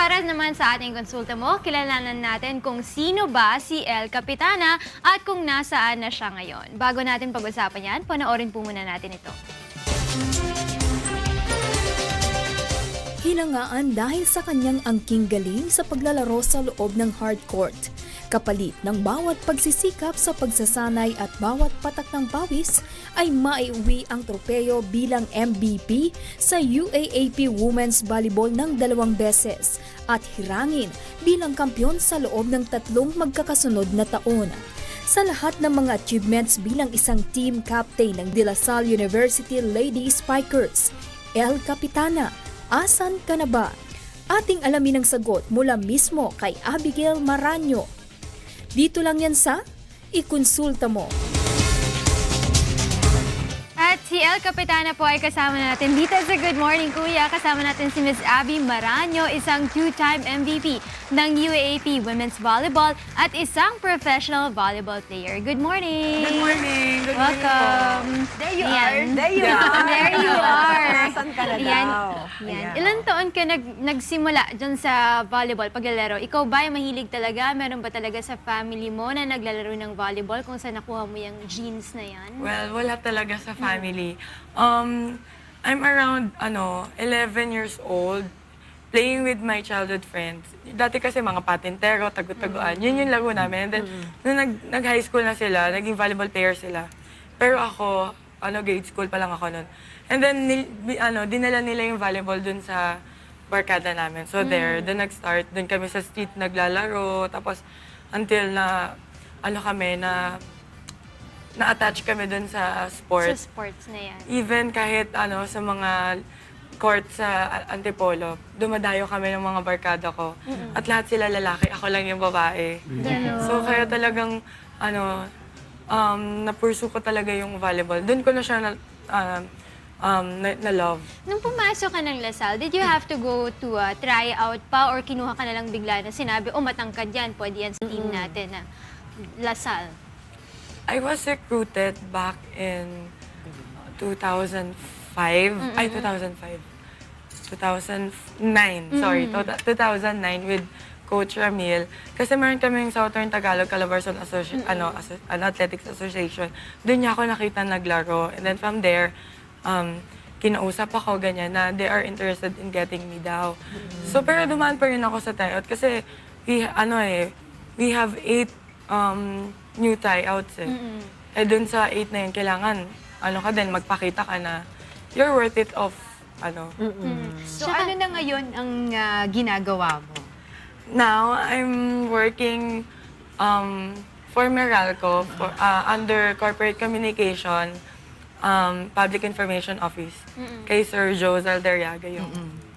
para naman sa ating konsulta mo, kilalanan natin kung sino ba si El Capitana at kung nasaan na siya ngayon. Bago natin pag-usapan yan, panoorin po muna natin ito. Hilangaan dahil sa kanyang angking galing sa paglalaro sa loob ng hardcourt. Kapalit ng bawat pagsisikap sa pagsasanay at bawat patak ng pawis ay maiuwi ang tropeyo bilang MVP sa UAAP Women's Volleyball ng 2 beses at hirangin bilang kampyon sa loob ng 3 magkakasunod na taon. Sa lahat ng mga achievements bilang isang team captain ng De La Salle University Lady Spikers, El Capitana, asan ka na ba? Ating alamin ang sagot mula mismo kay Abigail Maraño. Dito lang yan sa Ikonsulta Mo. At si El Capitana po ay kasama natin dito sa Good Morning Kuya. Kasama natin si Ms. Abby Maraño, isang 2-time MVP ng UAAP Women's Volleyball at isang professional volleyball player. Good morning! Good morning! Good Welcome! There you Ayan. are! There you are! There you are! Nasaan ka na Ayan. daw? Ayan. Ayan. Ilan taon ka nagsimula dyan sa volleyball, paglalaro? Ikaw ba ay mahilig talaga? Meron ba talaga sa family mo na naglalaro ng volleyball kung saan nakuha mo yung genes na yan? Well, wala talaga sa family. I'm around 11 years old, playing with my childhood friends. Dati kasi mga patintero, tagu-taguan. Yun yung laro namin. And then, nung nag-high school na sila, naging volleyball player sila. Pero ako, grade school pa lang ako nun. And then, dinala nila yung volleyball dun sa barkada namin. So there, dun nag-start. Dun kami sa street naglalaro. Tapos, until na, na-attach kami dun sa Sa sports. sports na yan. Even kahit sa mga court sa Antipolo, dumadayo kami ng mga barkada ko. At lahat sila lalaki, ako lang yung babae. So kaya talagang na-pursue ko talaga yung volleyball. Doon ko na siya na-love. Nung pumasok ka ng LaSalle, did you have to go to try out pa or kinuha ka na lang bigla na sinabi, matangkad yan, pwede yan sa team natin na LaSalle? I was recruited back in 2005. 2009, sorry. 2009 with Coach Ramil. Kasi meron kaming Southern Tagalog Calabarzon Athletics Association. Doon niya ako nakita naglaro. And then from there, kinausap ako ganyan na they are interested in getting me daw. So pero dumaan pa rin ako sa tryout kasi we have 8 new tryouts eh. Eh dun sa 8 na yun, kailangan magpakita ka na you're worth it of So ano na ngayon ang ginagawa mo? Now, I'm working for Meralco under Corporate Communication, Public Information Office. Kay Sir Joe Zaldarriaga yung...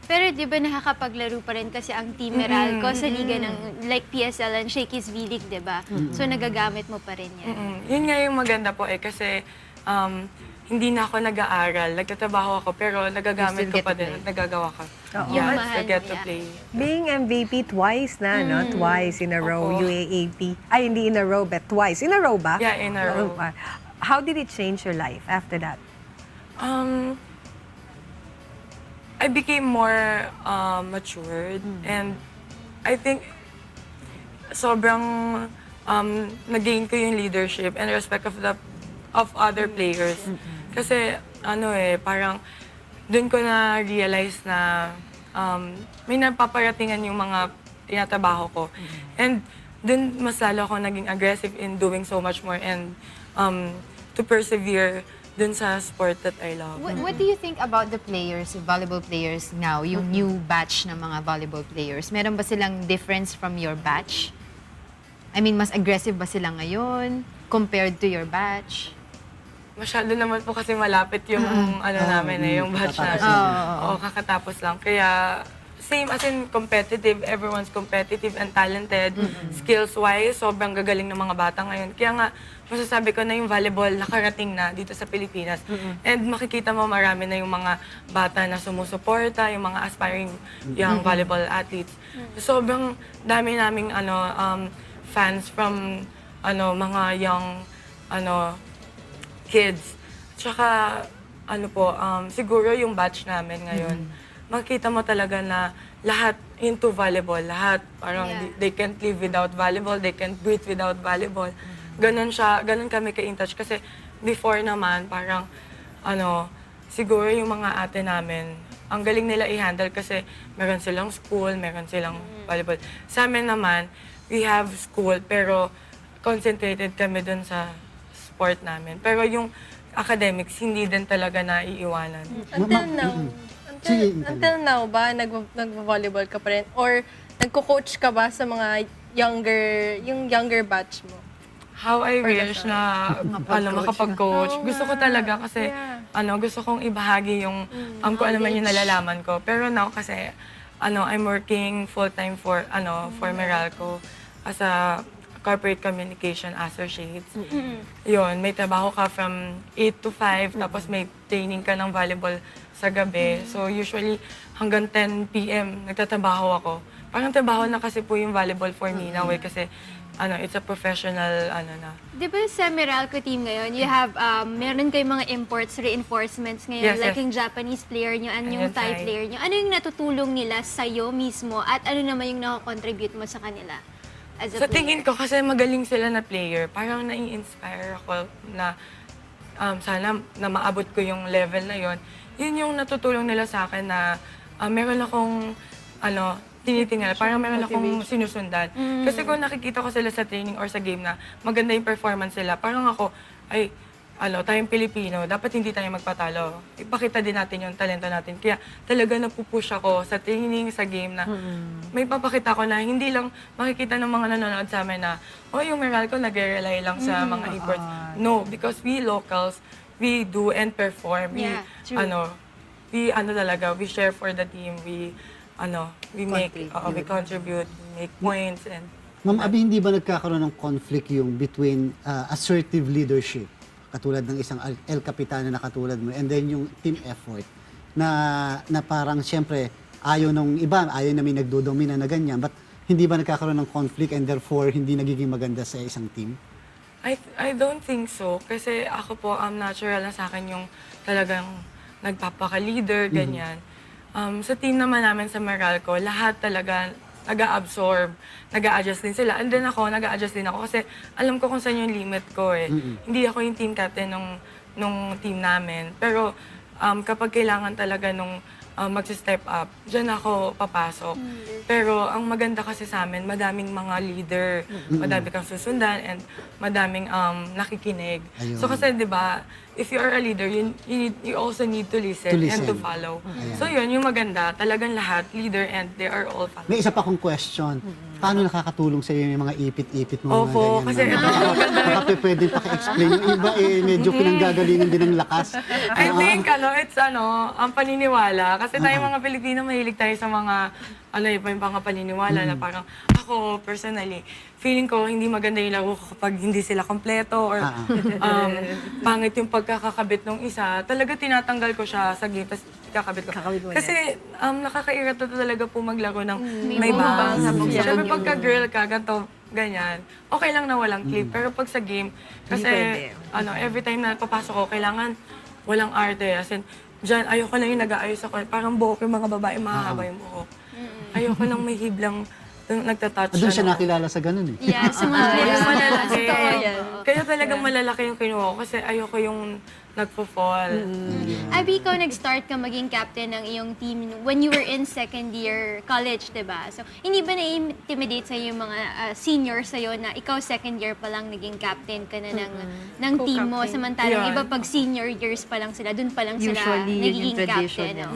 Pero di ba nakakapaglaro pa rin kasi ang Team Meralco sa liga ng like PSL and Shakey's V-League, di ba? So nagagamit mo pa rin yan. Yun nga yung maganda po kasi hindi na ako nag-aaral. Nagtatrabaho ako pero nagagamit ko pa din at nagagawa ko. Yung Yeah, mahal I get to niya. play. Being MVP twice na, no? Twice in a row, Opo. UAAP. Ay, hindi in a row, but twice. In a row ba? Yeah, in a row. How did it change your life after that? I became more matured and I think sobrang nagain ko yung leadership and respect of other players. Kasi parang doon ko na realize na may napaparatingan yung mga tinatrabaho ko. And doon mas lalo ako naging aggressive in doing so much more and to persevere dun sa sport that I love. What do you think about the players, volleyball players now, yung new batch ng mga volleyball players? Meron ba silang difference from your batch? I mean, mas aggressive ba sila ngayon compared to your batch? Masyado naman po kasi malapit yung yung batch namin. Oo, kakatapos lang. Kaya same as in competitive, everyone's competitive and talented. Skills-wise, sobrang gagaling ng mga bata ngayon. Kaya nga, masasabi ko na yung volleyball nakarating na dito sa Pilipinas. And makikita mo marami na yung mga bata na sumusuporta, yung mga aspiring young volleyball athletes. Sobrang dami naming fans from mga young kids. Tsaka siguro yung batch namin ngayon, makikita mo talaga na lahat into volleyball. Lahat, parang Yeah. they can't live without volleyball, they can't breathe without volleyball. Ganon siya, ganon kami ka-in touch. Kasi before naman, parang, siguro yung mga ate namin, ang galing nila i-handle kasi meron silang school, meron silang volleyball. Sa amin naman, we have school, pero concentrated kami dun sa sport namin. Pero yung academics, hindi din talaga naiiwanan. Until now, Sige, until now ba, nagvo-volleyball ka pa rin? Or nagko-coach ka ba sa mga younger batch mo? How I wish na makapag-coach. Gusto ko talaga kasi gusto kong ibahagi yung kung ano man yung nalalaman ko. Pero now kasi I'm working full-time for Meralco as a corporate communication associate. Yun, may trabaho ka from 8 to 5, tapos may training ka ng volleyball sa gabi. So usually hanggang 10 p.m. nagtatrabaho ako. Parang trabaho na kasi po yung volleyball for me now kasi it's a professional na. Di ba sa Meralco team ngayon, you have, meron kayong mga imports, reinforcements ngayon, Yes, like yes. yung Japanese player nyo, yung Ayun, Thai Thai. player nyo. Ano yung natutulong nila sa'yo mismo at ano naman yung nakakontribute mo sa kanila as a Sa player? tingin ko, kasi magaling sila na player, parang nai-inspire ako na sana na maabot ko yung level na yon. Yun yung natutulong nila sa akin na meron akong tinitingnan, parang meron akong sinusundan. Kasi kung nakikita ko sila sa training or sa game na maganda yung performance nila, parang ako, tayong Pilipino, dapat hindi tayo magpatalo. Ipakita din natin yung talento natin. Kaya talaga napupush ako sa training, sa game na may papakita ko na hindi lang makikita ng mga nanonood sa amin na, yung Meralco nag-rely lang sa mga imports. No, because we locals, we do and perform. We, Yeah, true. we share for the team. We contribute, we make points, and Ma'am Abby, hindi ba nagkakaroon ng conflict yung between assertive leadership, katulad ng isang El Capitano na katulad mo, and then yung team effort, na parang siyempre ayaw nung iba, ayaw na may nagdodomina na ganyan, but hindi ba nagkakaroon ng conflict and therefore hindi nagiging maganda sa isang team? I don't think so. Kasi ako po, natural na sa akin yung talagang nagpapaka-leader, ganyan. Sa team naman namin sa Meralco, lahat talaga nag-a-absorb, nag-a-adjust din sila. And then ako, nag-a-adjust din ako kasi alam ko kung saan yung limit ko eh. Hindi ako yung team captain nung team namin. Pero kapag kailangan talaga nung mag-step up, dyan ako papasok. Pero ang maganda kasi sa amin, madaming mga leader, madami kang susundan, and madaming nakikinig. Ayun. So kasi, di ba, if you are a leader, you also need to listen, and to listen. follow. So yun, yung maganda, talagang lahat, leader, and they are all followers. May isa pa akong question. Paano nakakatulong sa iyo yung mga ipit-ipit mo? Opo, kasi ito ang maganda. Baka pwede paki-explain. Yung iba medyo pinanggagalingan din ng lakas. I think, it's ang paniniwala. Kasi tayong mga Pilipino, mahilig tayo sa mga, yung mga paniniwala na parang, ako, personally, feeling ko hindi maganda yung laro ko kapag hindi sila kompleto or pangit yung pagkakakabit ng isa. Talaga tinatanggal ko siya sa game, tapos kakabit ko. Kasi nakakairita talaga po maglaro ng may bangs. Siyempre pagka girl ka, ganito, ganyan, okay lang na walang clip. Pero pag sa game, kasi every time na papasok ko, kailangan walang arte. As in, dyan, ayoko lang yung nag-aayos ako. Parang buhok yung mga babae, mahahaba yung buhok. Ayoko lang may hiblang nagtatouch Doon siya na. nakilala sa ganun eh. Yeah, sa mga Kaya players. malalaki. Totoo yan. Kaya talagang malalaki yung kinuha ko kasi ayoko yung nagpo-fall. Abi, ikaw nag-start ka maging captain ng iyong team when you were in second year college, diba? So, hindi ba na-intimidate sa'yo yung mga senior sa'yo na ikaw second year pa lang naging captain ka na ng team mo, Co-captain. samantalang Yeah. iba pag senior years pa lang sila, dun pa lang sila Usually, yun nagiging yung tradition captain. nila.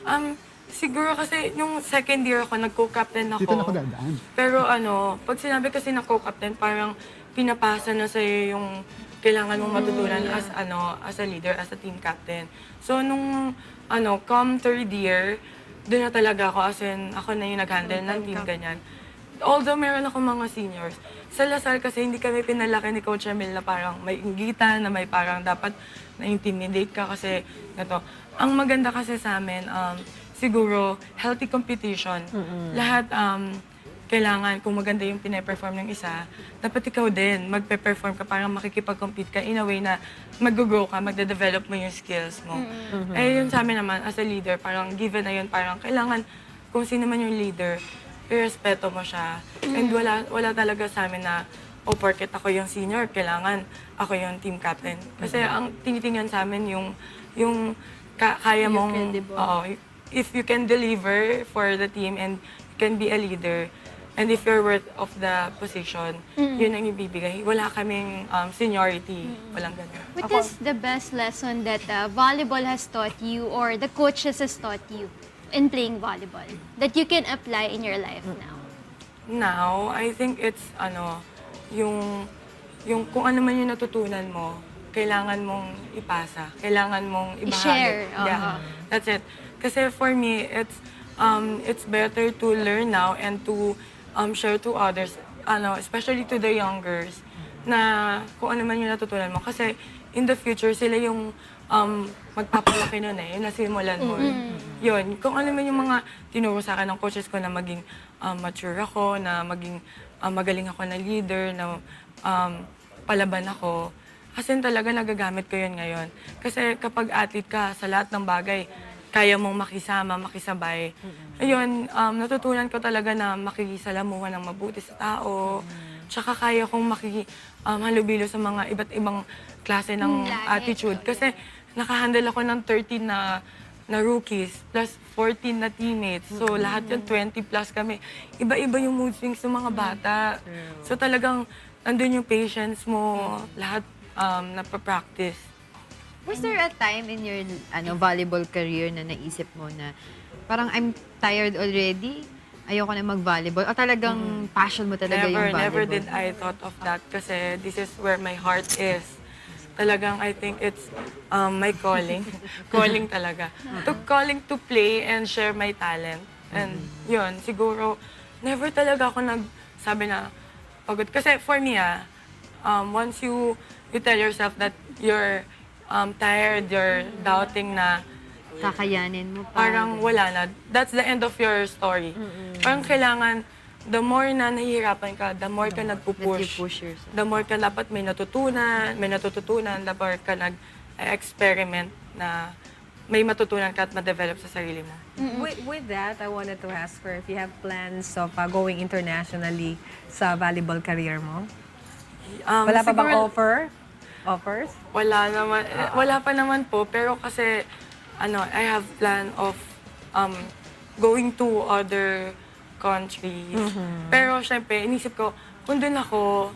oo. Siguro kasi yung second year ako, nag-co-captain ako. Dito na ako dadaan. Pero pag sinabi kasi ng co-captain, parang pinapasa na sa'yo yung kailangan mong matutunan as a leader, as a team captain. So nung come third year, doon na talaga ako, as in, ako na yung nag-handle ng team, ganyan. Although meron ako mga seniors, sa Lasal kasi hindi kami pinalaki ni Coach Emil na parang may inggitan, na may parang dapat na-intimidate ka kasi gato. Ang maganda kasi sa amin, siguro, healthy competition. Lahat, kailangan, kung maganda yung pinaperform ng isa, dapat ikaw din, magpe-perform ka, parang makikipag-compete ka in a way na mag-grow ka, magde-develop mo yung skills mo. Eh, yun sa amin naman, as a leader, parang given na yun, parang kailangan kung sino man yung leader, irespeto mo siya. And wala talaga sa amin na, porket ako yung senior, kailangan ako yung team captain. Kasi ang tinitingnan sa amin yung kaya mong, if you can deliver for the team and you can be a leader, and if you're worth of the position, yun ang ibibigay. Wala kaming seniority. Walang ganun. What is the best lesson that volleyball has taught you or the coaches has taught you in playing volleyball that you can apply in your life now? Now, I think it's yung kung ano man yung natutunan mo, kailangan mong ipasa, kailangan mong ibahagi. I-share, Yeah, that's it. Kasi for me, it's better to learn now and to share to others, especially to the youngers, na kung ano man yung natutunan mo. Kasi in the future, sila yung magpapalaki nun yung nasimulan mo. Yun, kung ano man yung mga tinuro sa akin ng coaches ko na maging mature ako, na maging magaling ako na leader, na palaban ako. Kasi talaga nagagamit ko yun ngayon. Kasi kapag athlete ka, sa lahat ng bagay, kaya mong makisama, makisabay. Ayun, natutunan ko talaga na makikisalamuhan ng mabuti sa tao. Tsaka kaya kong halubilo sa mga iba't ibang klase ng attitude. Kasi nakahandle ako ng 13 na rookies, plus 14 na teammates. So, lahat yun, 20 plus kami. Iba-iba yung mood swings ng mga bata. So, talagang andun yung patience mo, lahat napapractice. Was there a time in your volleyball career na naisip mo na parang I'm tired already, ayoko na mag-volleyball? O talagang passion mo talaga yung volleyball? Never did I thought of that kasi this is where my heart is. Talagang I think it's my calling. Calling talaga. Calling to play and share my talent. And yun, siguro, never talaga ako nagsabi na pagod. Kasi for me, once you tell yourself that you're tired, you're doubting na Kakayanin mo pa. parang wala na. That's the end of your story. Parang kailangan, the more na nahihirapan ka, the more ka nagpupush. Nag-push yourself. The more ka dapat may natutunan, the more ka nag-experiment na may matutunan ka at ma-develop sa sarili mo. With that, I wanted to ask her if you have plans of going internationally sa volleyball career mo? Wala pa bang offers? Wala pa naman po, pero kasi I have plan of going to other countries. Pero syempre, inisip ko, kung dun ako,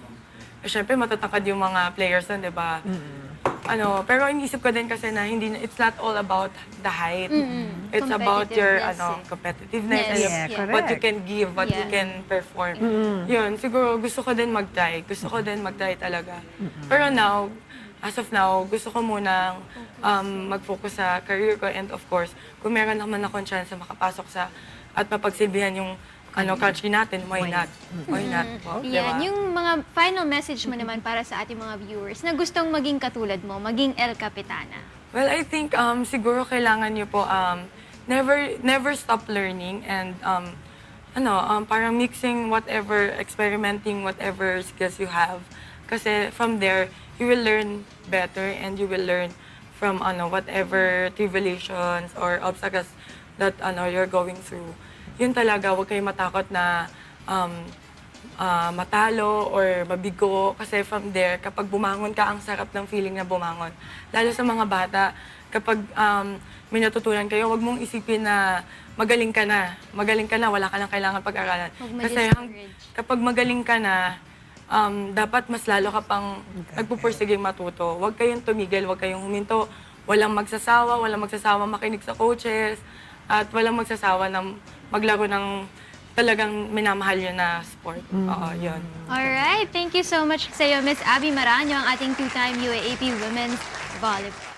syempre matatangkad yung mga players doon, 'di ba? Pero inisip ko din kasi na it's not all about the height. It's about your competitiveness, and Yeah, correct. what you can give, what you can perform. Yun, siguro gusto ko din mag-try. Gusto ko din mag-try talaga. Pero now, as of now, gusto ko munang mag-focus sa career ko, and of course, kung meron naman akong chance na makapasok sa at mapagsilbihan yung country natin, why not? Why not po? Yan, Diba? yung mga final message mo naman para sa ating mga viewers na gustong maging katulad mo, maging El Capitana. Well, I think siguro kailangan niyo po never stop learning, and parang mixing whatever, experimenting whatever skills you have. Kasi from there, you will learn better, and you will learn from whatever tribulations or obstacles that you're going through. Yun talaga, huwag kayong matakot na matalo or mabigo. Kasi from there, kapag bumangon ka, ang sarap ng feeling na bumangon. Lalo sa mga bata, kapag may natutunan kayo, huwag mong isipin na magaling ka na, wala ka nang kailangan pag-aralan. Kasi kapag magaling ka na, dapat mas lalo ka pang nagpupursiging matuto. Huwag kayong tumigil, huwag kayong huminto. Walang magsasawa makinig sa coaches, at walang magsasawa na maglaro ng talagang minamahal yun na sport. Oo, yun. Alright, thank you so much sa iyo, Miss Abby Maranyo, ang ating two-time UAAP Women's Volleyball